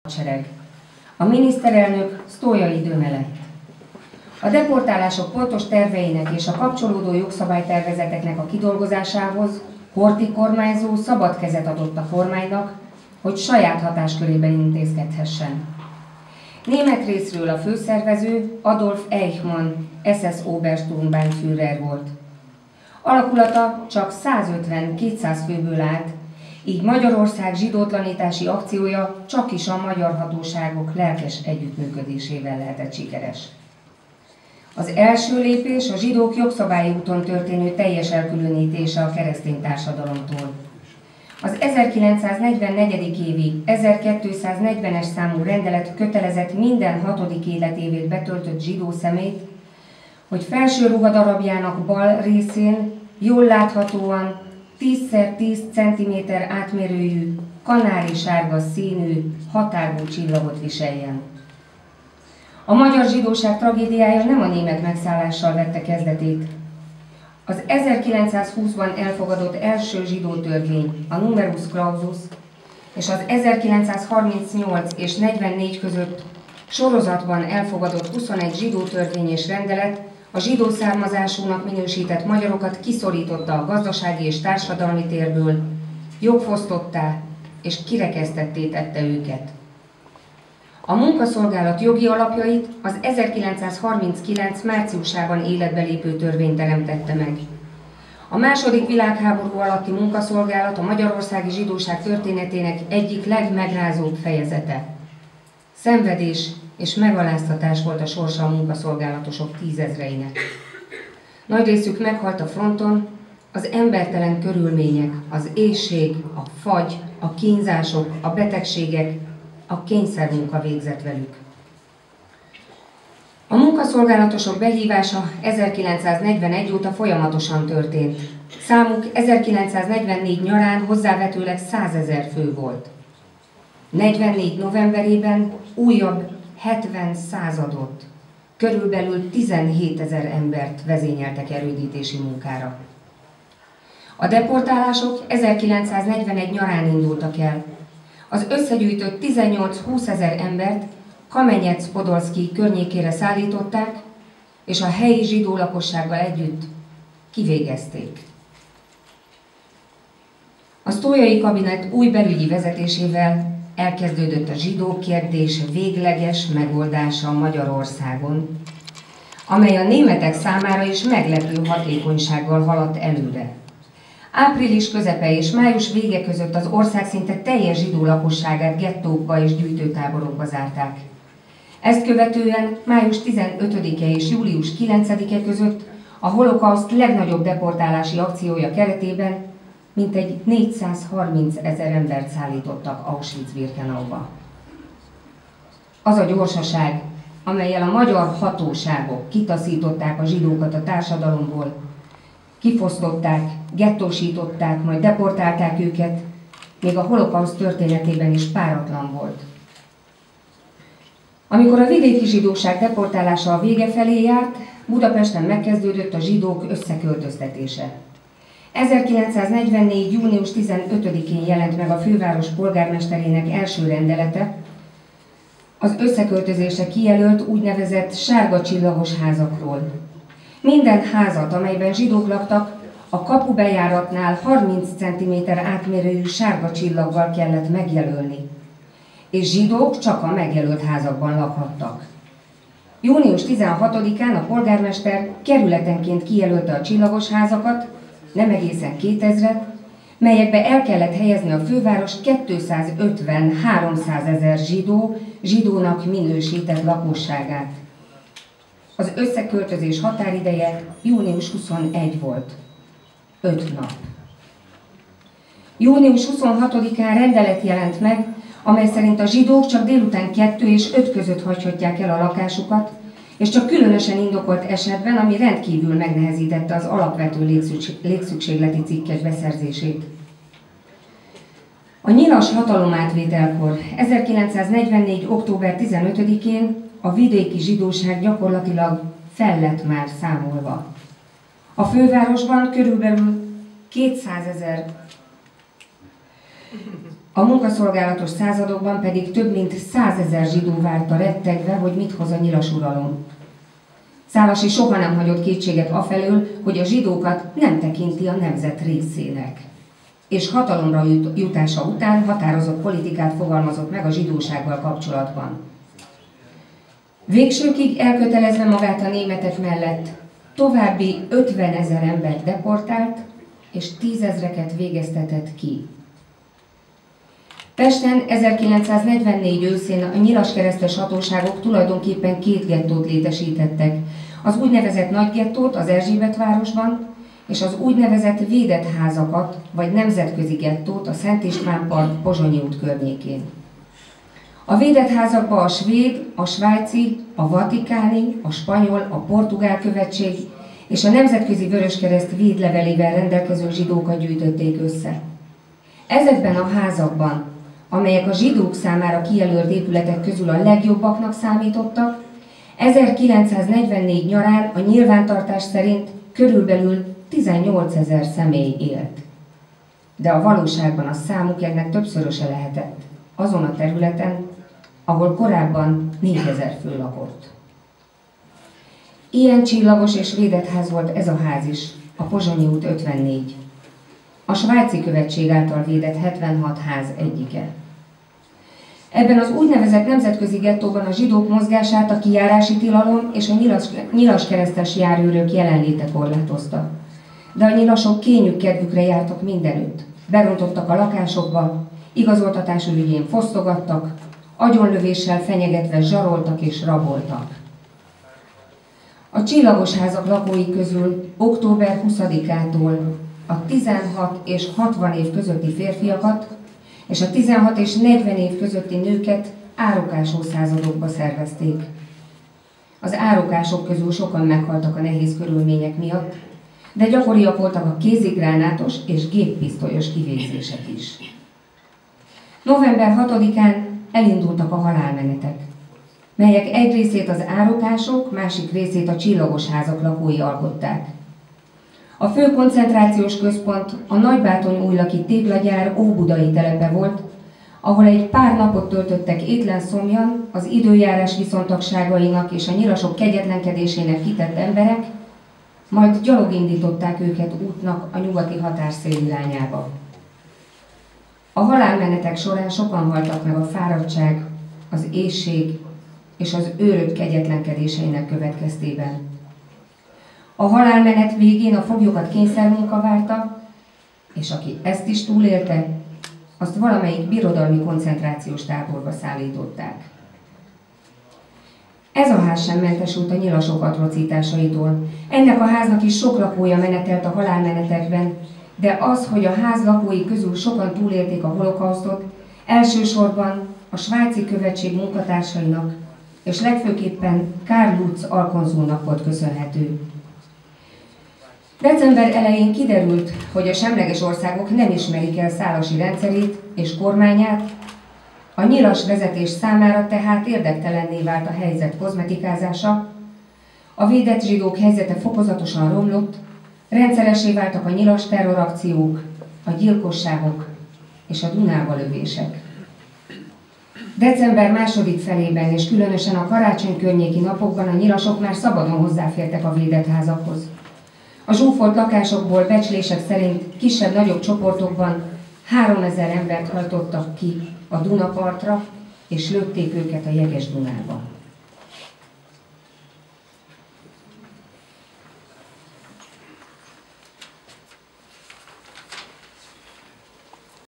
hadsereg. A miniszterelnök Sztójai Döme lett. A deportálások pontos terveinek és a kapcsolódó jogszabálytervezeteknek a kidolgozásához Horthy kormányzó szabad kezet adott a kormánynak, hogy saját hatáskörében intézkedhessen. Német részről a főszervező Adolf Eichmann SS Obersturmbannführer volt. Alakulata csak 150-200 főből állt, így Magyarország zsidótlanítási akciója csakis a magyar hatóságok lelkes együttműködésével lehetett sikeres. Az első lépés a zsidók jogszabályi úton történő teljes elkülönítése a keresztény társadalomtól. Az 1944. évi 1240-es számú rendelet kötelezett minden 6. életévét betöltött zsidó személyt, hogy felső ruhadarabjának bal részén jól láthatóan 10x10 cm átmérőjű, kanári-sárga színű, határgó csillagot viseljen. A magyar zsidóság tragédiája nem a német megszállással vette kezdetét. Az 1920-ban elfogadott első zsidó törvény, a Numerus Clausus, és az 1938 és 44 között sorozatban elfogadott 21 zsidó törvény és rendelet a zsidó származásúnak minősített magyarokat kiszorította a gazdasági és társadalmi térből, jogfosztottá és kirekesztetté tette őket. A munkaszolgálat jogi alapjait az 1939. márciusában életbe lépő törvény teremtette meg. A II. Világháború alatti munkaszolgálat a magyarországi zsidóság történetének egyik legmegrázóbb fejezete. Szenvedés és megaláztatás volt a sorsa a munkaszolgálatosok tízezreinek. Nagy részük meghalt a fronton, az embertelen körülmények, az éhség, a fagy, a kínzások, a betegségek, a kényszermunka végzett velük. A munkaszolgálatosok behívása 1941 óta folyamatosan történt. Számuk 1944 nyarán hozzávetőleg 100 000 fő volt. 44 novemberében újabb 70 századot, körülbelül 17 000 embert vezényeltek erődítési munkára. A deportálások 1941 nyarán indultak el. Az összegyűjtött 18-20 000 embert Kamenyec-Podolszky környékére szállították, és a helyi zsidó lakossággal együtt kivégezték. A sztójai kabinet új belügyi vezetésével elkezdődött a zsidó kérdés végleges megoldása Magyarországon, amely a németek számára is meglepő hatékonysággal haladt előre. Április közepe és május vége között az ország szinte teljes zsidó lakosságát gettókba és gyűjtőtáborokba zárták. Ezt követően május 15-e és július 9-e között a holokauszt legnagyobb deportálási akciója keretében mintegy 430 000 embert szállítottak Auschwitz-Birkenauba. Az a gyorsaság, amellyel a magyar hatóságok kitaszították a zsidókat a társadalomból, kifosztották, gettósították, majd deportálták őket, még a holokauszt történetében is páratlan volt. Amikor a vidéki zsidóság deportálása a vége felé járt, Budapesten megkezdődött a zsidók összeköltöztetése. 1944. június 15-én jelent meg a főváros polgármesterének első rendelete, az összeköltözésre kijelölt úgynevezett sárga csillagos házakról. Minden házat, amelyben zsidók laktak, a kapubejáratnál 30 cm átmérőjű sárga csillaggal kellett megjelölni, és zsidók csak a megjelölt házakban lakhattak. Június 16-án a polgármester kerületenként kijelölte a csillagos házakat, nem egészen 2000-et, melyekbe el kellett helyezni a főváros 250-300 000 zsidónak minősített lakosságát. Az összeköltözés határideje június 21 volt. 5 nap. Június 26-án rendelet jelent meg, amely szerint a zsidók csak délután 2 és 5 között hagyhatják el a lakásukat, és csak különösen indokolt esetben, ami rendkívül megnehezítette az alapvető légszükségleti cikkek beszerzését. A nyilas hatalomátvételkor 1944. október 15-én a vidéki zsidóság gyakorlatilag fel lett már számolva. A fővárosban körülbelül 200 000 A munkaszolgálatos századokban pedig több mint 100 000 zsidó várta rettegve, hogy mit hoz a nyilas uralom. Szálasi soha nem hagyott kétséget afelől, hogy a zsidókat nem tekinti a nemzet részének, és hatalomra jutása után határozott politikát fogalmazott meg a zsidósággal kapcsolatban. Végsőkig elkötelezve magát a németek mellett további 50 000 embert deportált, és 10 000-eket végeztetett ki. Pesten 1944 őszén a nyilaskeresztes hatóságok tulajdonképpen 2 gettót létesítettek. Az úgynevezett nagygettót az Erzsébetvárosban, és az úgynevezett védett házakat, vagy nemzetközi gettót a Szent István Park Pozsonyi út környékén. A védett házakba a svéd, a svájci, a vatikáni, a spanyol, a portugál követség és a Nemzetközi Vöröskereszt védlevelével rendelkező zsidókat gyűjtötték össze. Ezekben a házakban, amelyek a zsidók számára kijelölt épületek közül a legjobbaknak számítottak, 1944 nyarán a nyilvántartás szerint körülbelül 18 000 személy élt. De a valóságban a számuk ennek többszöröse lehetett, azon a területen, ahol korábban 4000 fő lakott. Ilyen csillagos és védett ház volt ez a ház is, a Pozsonyi út 54. A svájci követség által védett 76 ház egyike. Ebben az úgynevezett nemzetközi gettóban a zsidók mozgását a kijárási tilalom és a nyilaskeresztes járőrök jelenléte korlátozta. De a nyilasok kényük kedvükre jártak mindenütt. Berontottak a lakásokba, igazoltatás ügyén fosztogattak, agyonlövéssel fenyegetve zsaroltak és raboltak. A csillagos házak lakói közül október 20-ától a 16 és 60 év közötti férfiakat és a 16 és 40 év közötti nőket árokásó századokba szervezték. Az árokások közül sokan meghaltak a nehéz körülmények miatt, de gyakoriak voltak a kézigránátos és géppisztolyos kivégzések is. November 6-án elindultak a halálmenetek, melyek egy részét az árokások, másik részét a csillagos házak lakói alkották. A fő koncentrációs központ a Nagybátony-újlaki téglagyár óbudai telepe volt, ahol egy pár napot töltöttek étlen szomjan az időjárás viszontagságainak és a nyilasok kegyetlenkedésének kitett emberek, majd gyalog indították őket útnak a nyugati határszél irányába. A halálmenetek során sokan haltak meg a fáradtság, az éhség és az őrök kegyetlenkedéseinek következtében. A halálmenet végén a foglyokat kényszermunka várta, és aki ezt is túlélte, azt valamelyik birodalmi koncentrációs táborba szállították. Ez a ház sem mentesült a nyilasok atrocitásaitól. Ennek a háznak is sok lakója menetelt a halálmenetekben, de az, hogy a ház lakói közül sokan túlélték a holokausztot, elsősorban a svájci követség munkatársainak, és legfőképpen Karl Lutz alkonzulnak volt köszönhető. December elején kiderült, hogy a semleges országok nem ismerik el Szálasi rendszerét és kormányát, a nyilas vezetés számára tehát érdektelenné vált a helyzet kozmetikázása, a védett zsidók helyzete fokozatosan romlott, rendszeressé váltak a nyilas terrorakciók, a gyilkosságok és a Dunába lövések. December második felében és különösen a karácsony környéki napokban a nyilasok már szabadon hozzáfértek a védett házakhoz. A zsúfolt lakásokból becslések szerint kisebb-nagyobb csoportokban 3000 embert hajtottak ki a Dunapartra, és lőtték őket a jeges Dunába.